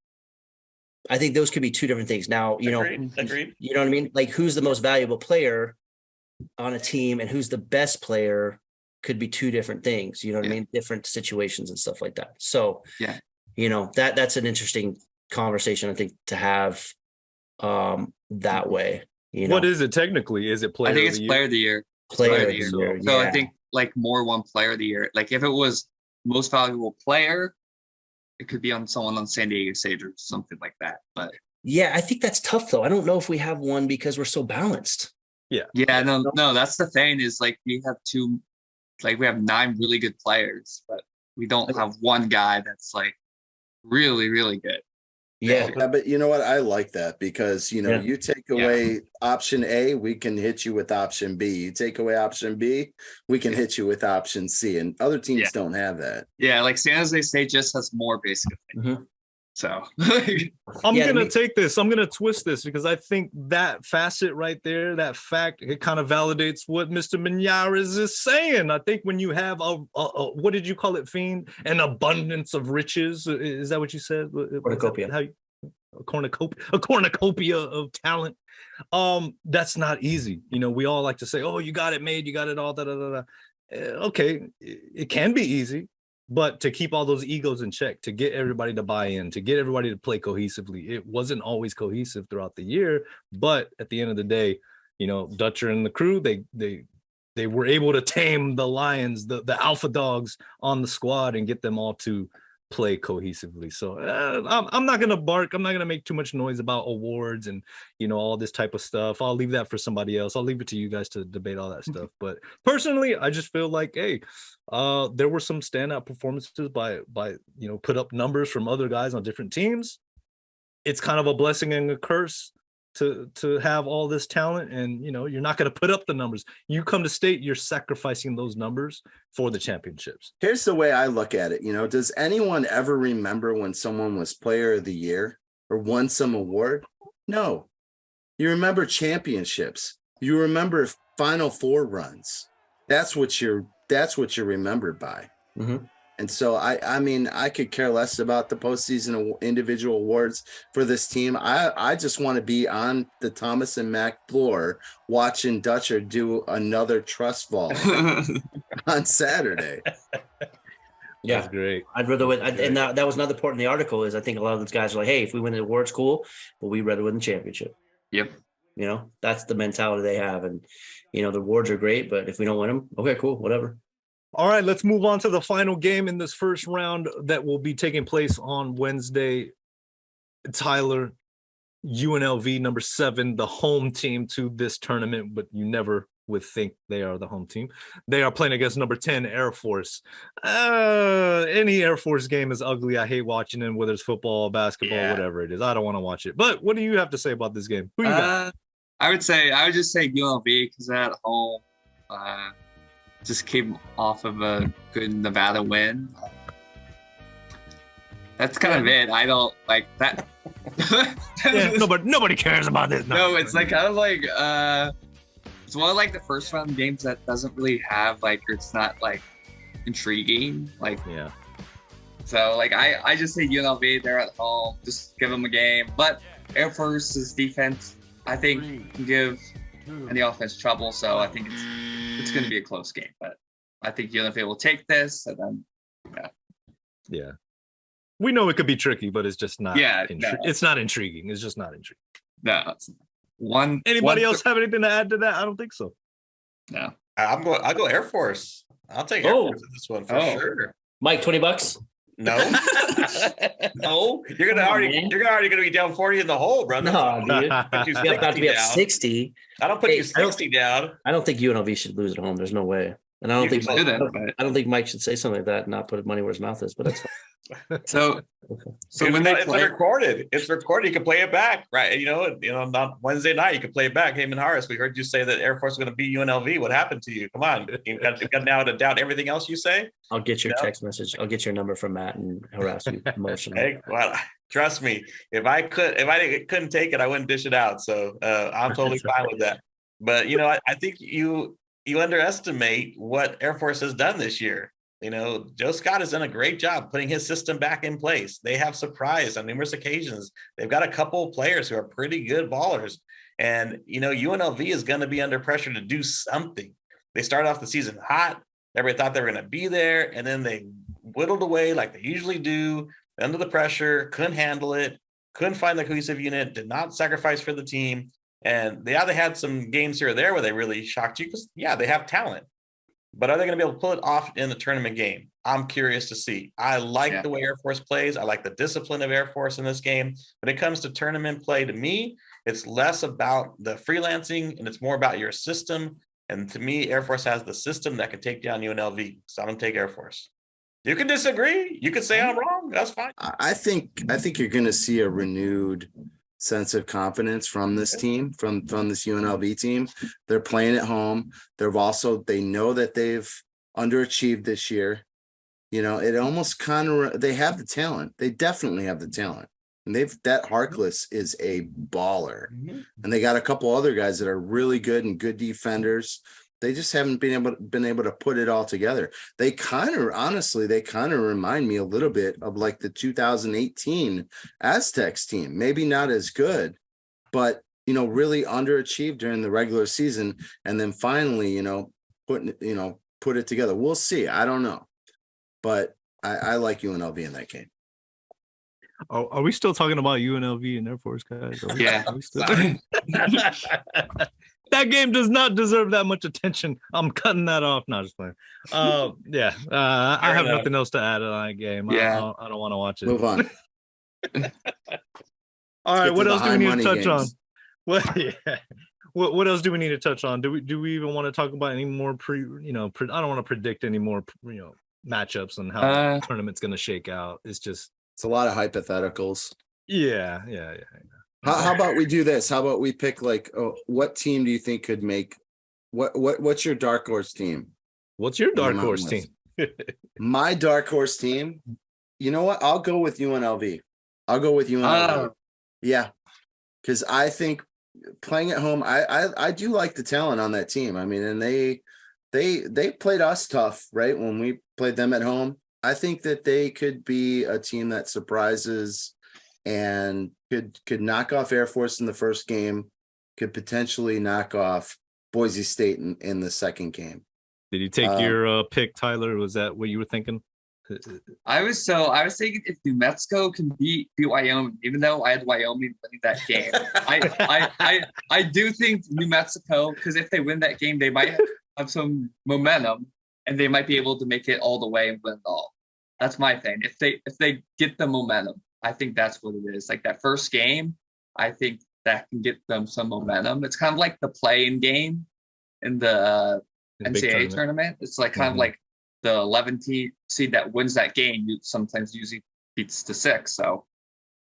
I think those could be 2 different things. Now, Agreed. You know what I mean? Like who's the most valuable player on a team and who's the best player could be 2 different things. You know what I mean? Different situations and stuff like that. So, that's an interesting conversation, I think, to have that way. What is it technically? Is it player? I think it's player of the year. Player of the year. So I think like more one player of the year. Like if it was most valuable player, it could be on someone on San Diego State or something like that. But Yeah, I think that's tough though. I don't know if we have one because we're so balanced. yeah, no, that's the thing is like we have 9 really good players, but we don't have one guy that's like really, really good. Yeah. Yeah, but you know what? I like that because Yeah. you take away option A, we can hit you with option B. You take away option B, we can hit you with option C. And other teams don't have that. Yeah, like San Jose State just has more basically. Mhm. So I'm gonna take this. I'm gonna twist this because I think that facet right there, that fact, it kind of validates what Mr. Minyares is saying. I think when you have a what did you call it, Fiend? An abundance of riches. Is that what you said? Cornucopia. A cornucopia of talent. That's not easy. We all like to say, "Oh, you got it made. You got it all." Da, da, da, da. Okay, it can be easy. But to keep all those egos in check, to get everybody to buy in, to get everybody to play cohesively, it wasn't always cohesive throughout the year. But at the end of the day, Dutcher and the crew, they were able to tame the lions, the alpha dogs on the squad, and get them all to play cohesively. So I'm not gonna bark. I'm not gonna make too much noise about awards and all this type of stuff. I'll leave that for somebody else. I'll leave it to you guys to debate all that stuff. But personally, I just feel like, hey, there were some standout performances by put up numbers from other guys on different teams. It's kind of a blessing and a curse to have all this talent, and you're not going to put up the numbers. You come to state, you're sacrificing those numbers for the championships. Here's the way I look at it. Does anyone ever remember when someone was player of the year or won some award? No. You remember championships. You remember Final Four runs. That's what you're remembered by. Mm-hmm. And so I could care less about the postseason individual awards for this team. I just want to be on the Thomas and Mack floor watching Dutcher do another trust vault on Saturday. Yeah, that's great. I'd rather win. And that was another part in the article is I think a lot of those guys are like, hey, if we win the awards, cool, but we'd rather win the championship. Yep. That's the mentality they have. And, the awards are great, but if we don't win them, okay, cool, whatever. All right, let's move on to the final game in this first round that will be taking place on Wednesday. Tyler, UNLV number 7, the home team to this tournament, but you never would think they are the home team. They are playing against number 10 Air Force. Any Air Force game is ugly. I hate watching them, whether it's football, basketball, whatever it is. I don't want to watch it. But what do you have to say about this game? Who you got? I would just say UNLV because they're at home. Just came off of a good Nevada win. That's kind of it. I don't like that. Yeah, nobody cares about this. No, it's like kind of like it's one of like the first round games that doesn't really have like, or it's not like intriguing. Like, yeah. So like I just say UNLV, they're at home, just give them a game. But Air Force's defense, I think, can give any offense trouble. So I think it's going to be a close game. But I think UNLV will take this, and then yeah. We know it could be tricky, but it's just not. Yeah, it's not intriguing. It's just not intriguing. No, it's one. Anybody else have anything to add to that? I don't think so. No, I'll go Air Force. I'll take Air Force in this one for sure. Mike, $20? No, no, you're already gonna be down 40 in the hole, brother. No, dude. You're about to be up 60. I don't put you 60 down. I don't think UNLV should lose at home. There's no way. And I don't think Mike should say something like that and not put money where his mouth is, but that's fine. So when it's recorded, you can play it back, right? On Wednesday night, you can play it back. Hey, Harris, we heard you say that Air Force is going to beat UNLV. What happened to you? Come on, you got now to doubt everything else you say. I'll get your text message. I'll get your number from Matt and harass you emotionally. Hey, well, trust me, if I couldn't take it, I wouldn't dish it out. So I'm totally fine with that. But I think you underestimate what Air Force has done this year. Joe Scott has done a great job putting his system back in place. They have surprised on numerous occasions. They've got a couple of players who are pretty good ballers. And, UNLV is going to be under pressure to do something. They started off the season hot. Everybody thought they were going to be there. And then they whittled away like they usually do, under the pressure, couldn't handle it, couldn't find the cohesive unit, did not sacrifice for the team. And they had some games here or there where they really shocked you because, they have talent. But are they going to be able to pull it off in the tournament game? I'm curious to see. I like the way Air Force plays. I like the discipline of Air Force in this game. When it comes to tournament play, to me, it's less about the freelancing and it's more about your system. And to me, Air Force has the system that can take down UNLV. So I'm going to take Air Force. You can disagree. You can say I'm wrong. That's fine. I think you're going to see a renewed sense of confidence from this team, from this UNLV team. They're playing at home. They know that they've underachieved this year. You know, it almost kind of, they have the talent. They definitely have the talent. And that Harkless is a baller. And they got a couple other guys that are really good and good defenders. They just haven't been able to put it all together. They kind of remind me a little bit of like the 2018 Aztecs team. Maybe not as good, but you know, really underachieved during the regular season, and then finally, put it together. We'll see. I don't know, but I like UNLV in that game. Are we still talking about UNLV and Air Force, guys? Are we still... That game does not deserve that much attention. I'm cutting that off. Not just playing. I have nothing else to add to that game. Yeah. I don't want to watch it. Move on. All right. What else do we need to touch on? Games. What else do we need to touch on? Do we even want to talk about any more I don't want to predict any more matchups and how the tournament's going to shake out. It's a lot of hypotheticals. Yeah. How about we do this? How about we pick what team do you think could make what's your dark horse team? What's your dark horse team? My dark horse team. You know what? I'll go with UNLV. Yeah. Because I think playing at home, I do like the talent on that team. I mean, and they played us tough, right? When we played them at home. I think that they could be a team that surprises and could knock off Air Force in the first game, could potentially knock off Boise State in the second game. Did you take your pick, Tyler? Was that what you were thinking? I was thinking if New Mexico can beat Wyoming, even though I had Wyoming winning that game. I do think New Mexico, because if they win that game, they might have some momentum and they might be able to make it all the way and win it all. That's my thing. If they get the momentum, I think that's what it is. Like that first game, I think that can get them some momentum. It's kind of like the play-in game in the NCAA tournament. It's like kind of like the 11th seed that wins that game. You sometimes usually beats the 6. So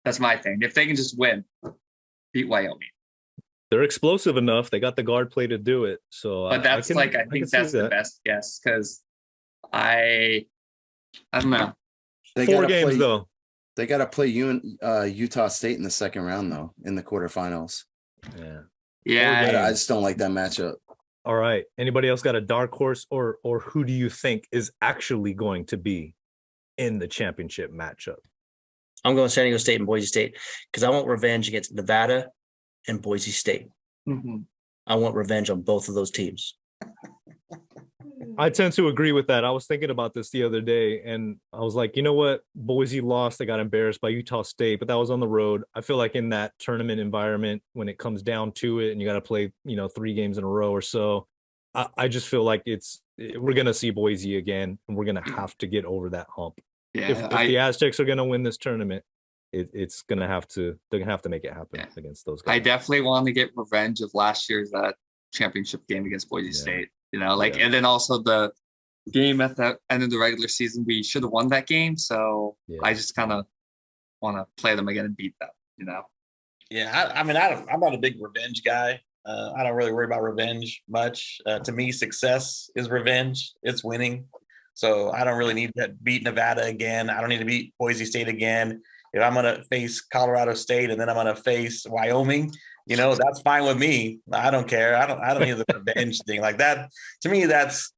that's my thing. If they can just win, beat Wyoming. They're explosive enough. They got the guard play to do it. So, but I think that's the best guess because I don't know. They 4 games though. They got to play Utah State in the second round though, in the quarterfinals. Yeah. I just don't like that matchup. All right. Anybody else got a dark horse, or who do you think is actually going to be in the championship matchup? I'm going San Diego State and Boise State because I want revenge against Nevada and Boise State. I want revenge on both of those teams. I tend to agree with that. I was thinking about this the other day, and I was like, you know what? Boise lost. They got embarrassed by Utah State, but that was on the road. I feel like in that tournament environment, when it comes down to it and you got to play, 3 games in a row or so, I just feel like we're going to see Boise again, and we're going to have to get over that hump. Yeah, if the Aztecs are going to win this tournament, it's going to have to, they're going to have to make it happen against those guys. I definitely want to get revenge of last year's championship game against Boise State. And then also the game at the end of the regular season, we should have won that game. So I just kind of want to play them again and beat them, Yeah, I'm not a big revenge guy. I don't really worry about revenge much. To me, success is revenge. It's winning. So I don't really need to beat Nevada again. I don't need to beat Boise State again. If I'm going to face Colorado State and then I'm going to face Wyoming, that's fine with me. I don't care. I don't need the revenge thing like that. To me, that's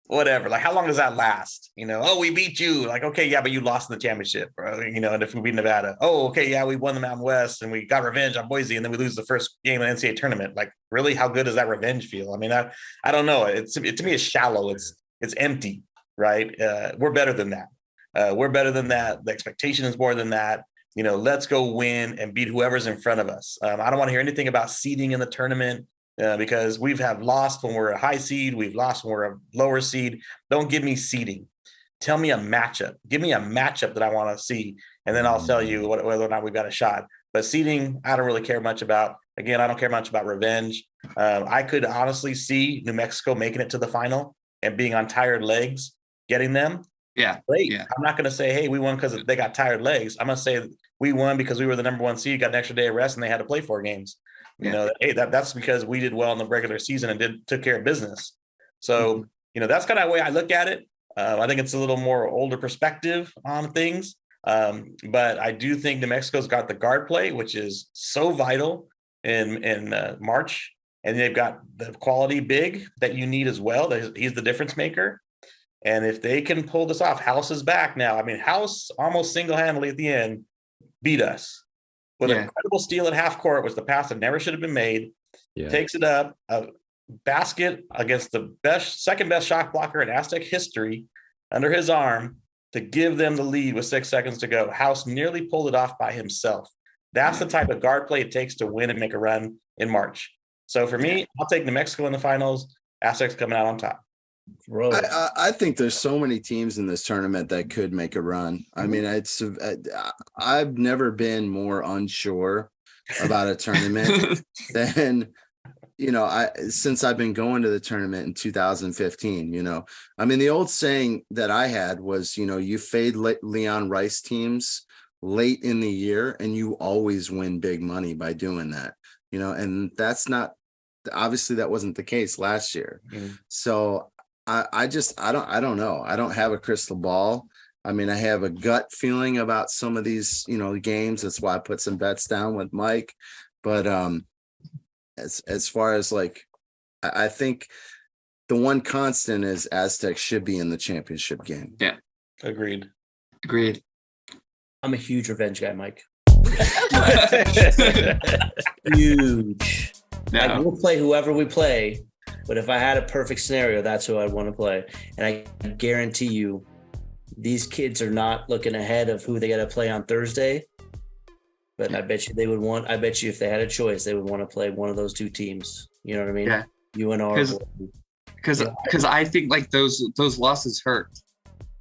whatever. Like, how long does that last? We beat you. Like, okay, yeah, but you lost in the championship, bro. And if we beat Nevada, okay, yeah, we won the Mountain West and we got revenge on Boise, and then we lose the first game in the NCAA tournament. Like, really, how good does that revenge feel? I mean, I don't know. To me, it's shallow. It's empty, right? We're better than that. The expectation is more than that. Let's go win and beat whoever's in front of us. I don't want to hear anything about seeding in the tournament because we've lost when we're a high seed. We've lost when we're a lower seed. Don't give me seeding. Tell me a matchup. Give me a matchup that I want to see, and then I'll tell you whether or not we've got a shot. But seeding, I don't really care much about. Again, I don't care much about revenge. I could honestly see New Mexico making it to the final and being on tired legs, getting them. Yeah. Great. Yeah. I'm not going to say, hey, we won because they got tired legs. I'm going to say we won because we were the number 1 seed, got an extra day of rest, and they had to play 4 games. You know, hey, that's because we did well in the regular season and took care of business. So, that's kind of the way I look at it. I think it's a little more older perspective on things. But I do think New Mexico's got the guard play, which is so vital in March. And they've got the quality big that you need as well. He's the difference maker. And if they can pull this off, House is back now. I mean, House almost single-handedly at the end beat us with an incredible steal at half court, which the pass that never should have been made. Yeah. Takes it up, a basket against the second best shot blocker in Aztec history under his arm to give them the lead with 6 seconds to go. House nearly pulled it off by himself. That's the type of guard play it takes to win and make a run in March. So for me, I'll take New Mexico in the finals. Aztecs coming out on top. I think there's so many teams in this tournament that could make a run. I mean, I've never been more unsure about a tournament than, since I've been going to the tournament in 2015. I mean, the old saying that I had was, you fade Leon Rice teams late in the year and you always win big money by doing that, and that's not, obviously that wasn't the case last year. So I don't know. I don't have a crystal ball. I mean, I have a gut feeling about some of these, games. That's why I put some bets down with Mike. But as far as I think the one constant is Aztecs should be in the championship game. Yeah. Agreed. I'm a huge revenge guy, Mike. Huge. No. We'll play whoever we play. But if I had a perfect scenario, that's who I'd want to play. And I guarantee you, these kids are not looking ahead of who they got to play on Thursday. But I bet you if they had a choice, they would want to play one of those 2 teams. You know what I mean? Yeah. UNR. Because I think those losses hurt.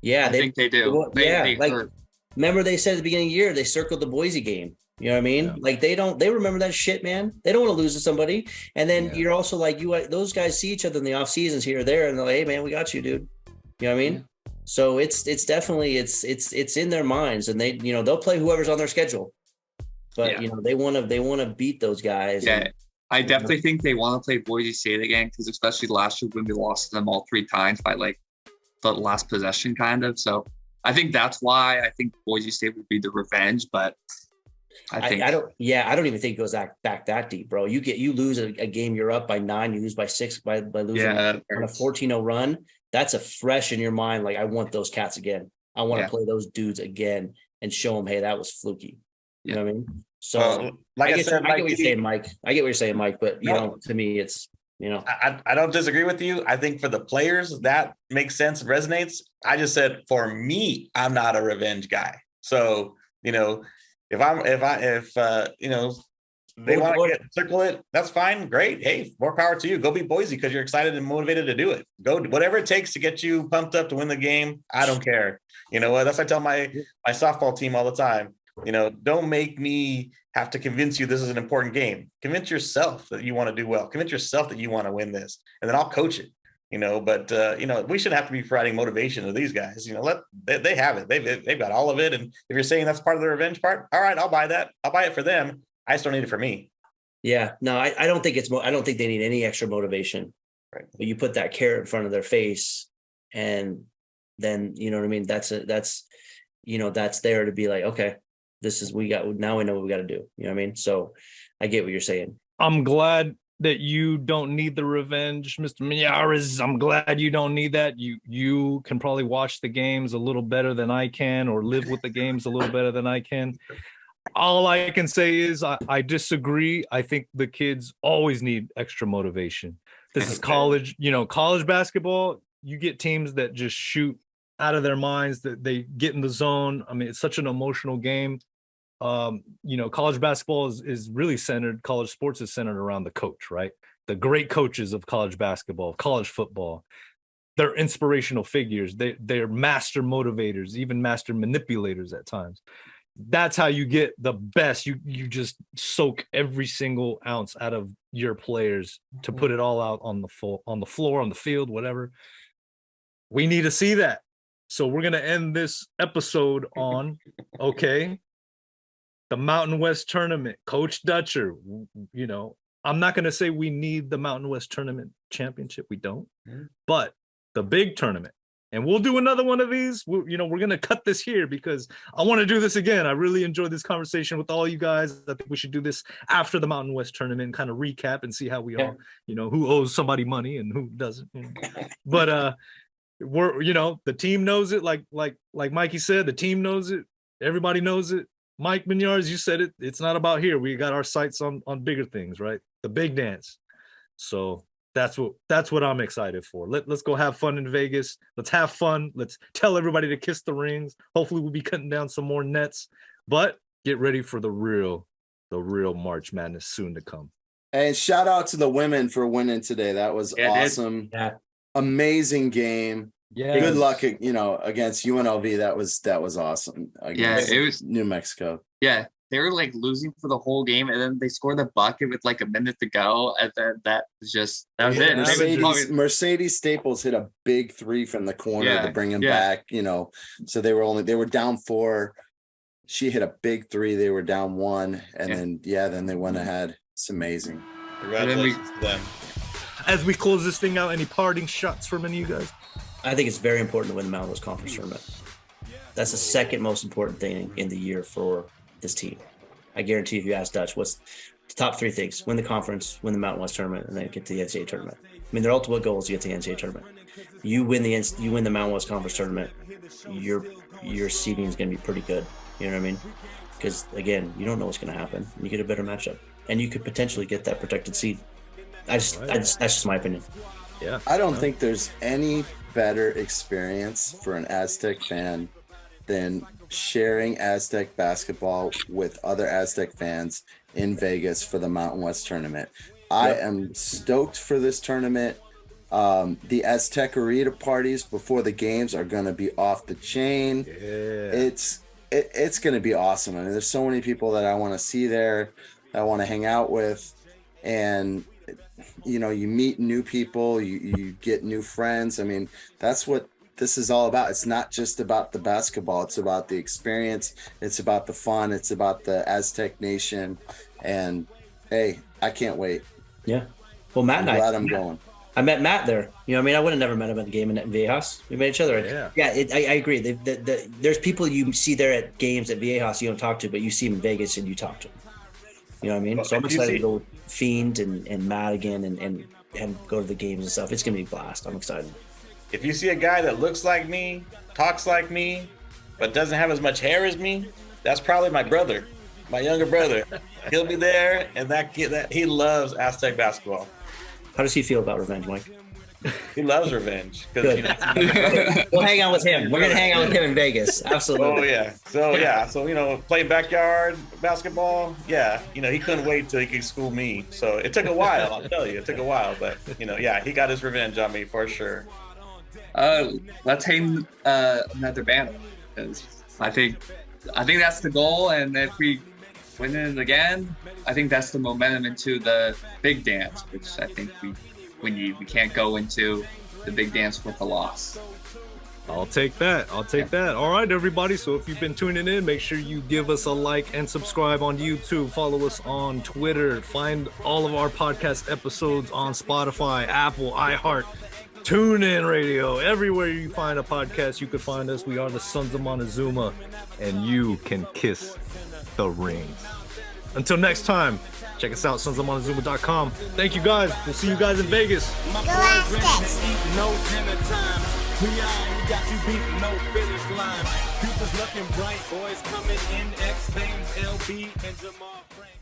Yeah. I think they do. They hurt. Remember they said at the beginning of the year, they circled the Boise game. You know what I mean? Yeah. They remember that shit, man. They don't want to lose to somebody. And then you're also those guys see each other in the off seasons here or there. And they're like, hey man, we got you, dude. You know what I mean? Yeah. So it's definitely, it's in their minds, and they, they'll play whoever's on their schedule, but they want to beat those guys. Yeah. I definitely think they want to play Boise State again. Cause especially last year when we lost to them all 3 times by the last possession kind of. So I think that's why I think Boise State would be the revenge, but I don't even think it goes back that deep, bro. You lose a game, you're up by 9, you lose by 6 by losing on a 14-0 run. That's a fresh in your mind. I want those cats again. I want to play those dudes again and show them, hey, that was fluky. You know what I mean? So I get what you're saying, Mike. I get what you're saying, Mike. But to me, it's I don't disagree with you. I think for the players that makes sense, resonates. I just said for me, I'm not a revenge guy. So if they want to circle it, that's fine. Great. Hey, more power to you. Go beat Boise because you're excited and motivated to do it. Go whatever it takes to get you pumped up to win the game. I don't care. You know what? That's what I tell my softball team all the time. Don't make me have to convince you this is an important game. Convince yourself that you want to do well. Convince yourself that you want to win this, and then I'll coach it. But we shouldn't have to be providing motivation to these guys. They have it. They've got all of it. And if you're saying that's part of the revenge part, all right, I'll buy that. I'll buy it for them. I just don't need it for me. Yeah, no, I don't think I don't think they need any extra motivation. Right. But you put that carrot in front of their face, and then you know what I mean. That's there to be like, okay, now we know what we got to do. You know what I mean? So I get what you're saying. I'm glad that you don't need the revenge, Mr. Miyares. I'm glad you don't need that. You can probably watch the games a little better than I can, or live with the games a little better than I can. All I can say is I disagree. I think the kids always need extra motivation. This is college, college basketball. You get teams that just shoot out of their minds, that they get in the zone. I mean, it's such an emotional game. College basketball is really centered. College sports is centered around the coach, right? The great coaches of college basketball, college football. they're inspirational figures. They're master motivators, even master manipulators at times. That's how you get the best. You just soak every single ounce out of your players to put it all out on the floor, on the field, whatever. We need to see that. So we're gonna end this episode on the Mountain West Tournament. Coach Dutcher, you know, I'm not gonna say we need the Mountain West Tournament championship. We don't, but the big tournament. And we'll do another one of these. We're going to cut this here because I want to do this again. I really enjoyed this conversation with all you guys. I think we should do this after the Mountain West Tournament and kind of recap and see how we all, who owes somebody money and who doesn't. But we're, the team knows it. Like Mikey said, the team knows it. Everybody knows it. Mike Mignards, you said it. It's not about here. We got our sights on bigger things, right? The big dance. So that's what I'm excited for. Let's go have fun in Vegas. Let's have fun. Let's tell everybody to kiss the rings. Hopefully we'll be cutting down some more nets, but get ready for the real March Madness soon to come. And shout out to the women for winning today. That was awesome. Yeah. Amazing game. Yeah. Good luck, against UNLV. That was awesome. It was New Mexico. Yeah. They were like losing for the whole game, and then they scored the bucket with like a minute to go, and then that was it. Mercedes Staples hit a big three from the corner to bring him back. So they were down 4. She hit a big 3. They were down 1, and then they went ahead. It's amazing. Congratulations to them. As we close this thing out, any parting shots from any of you guys? I think it's very important to win the Mountain West Conference tournament. That's the second most important thing in the year for this team. I guarantee if you ask Dutch, what's the top 3 things? Win the conference, win the Mountain West tournament, and then get to the NCAA tournament. I mean, their ultimate goal is to get to the NCAA tournament. You win the Mountain West Conference tournament, your seeding is going to be pretty good. You know what I mean? Because again, you don't know what's going to happen. You get a better matchup, and you could potentially get that protected seed. That's just my opinion. Yeah, I don't think there's any better experience for an Aztec fan than sharing Aztec basketball with other Aztec fans in Vegas for the Mountain West tournament. I am stoked for this tournament. The Aztec Arena parties before the games are going to be off the chain. Yeah. It's going to be awesome. I mean, there's so many people that I want to see there, that I want to hang out with, and you meet new people, you get new friends. I mean, that's what this is all about. It's not just about the basketball. It's about the experience. It's about the fun. It's about the Aztec Nation. And hey, I can't wait. Yeah. Well, Matt I'm glad I'm going. I met Matt there. I mean, I would have never met him at the game in Viejas. We met each other. Yeah. I agree. There's people you see there at games at Viejas you don't talk to, but you see them in Vegas and you talk to them. You know what I mean? So I'm excited to go with Fiend and Matt again and go to the games and stuff. It's going to be a blast. I'm excited. If you see a guy that looks like me, talks like me, but doesn't have as much hair as me, that's probably my brother, my younger brother. He'll be there, and that he loves Aztec basketball. How does he feel about revenge, Mike? He loves revenge. Good. We'll hang out with him. We're gonna hang out with him in Vegas. Absolutely. Oh yeah. So play backyard basketball. Yeah. He couldn't wait till he could school me. So it took a while. I'll tell you, it took a while. But he got his revenge on me for sure. Let's hang another banner, because I think that's the goal, and if we win it again, I think that's the momentum into the big dance, which I think we can't go into the big dance with a loss. I'll take that. All right, everybody. So if you've been tuning in, make sure you give us a like and subscribe on YouTube. Follow us on Twitter. Find all of our podcast episodes on Spotify, Apple, iHeart, TuneIn Radio. Everywhere you find a podcast, you can find us. We are the Sons of Montezuma, and you can kiss the rings. Until next time, check us out, sonsofmontezuma.com. Thank you, guys. We'll see you guys in Vegas. Go Aztecs! No dinner time. We got you beat, no finish line. Future's looking bright, boys coming in. X Games, LB, and Jamal Frank.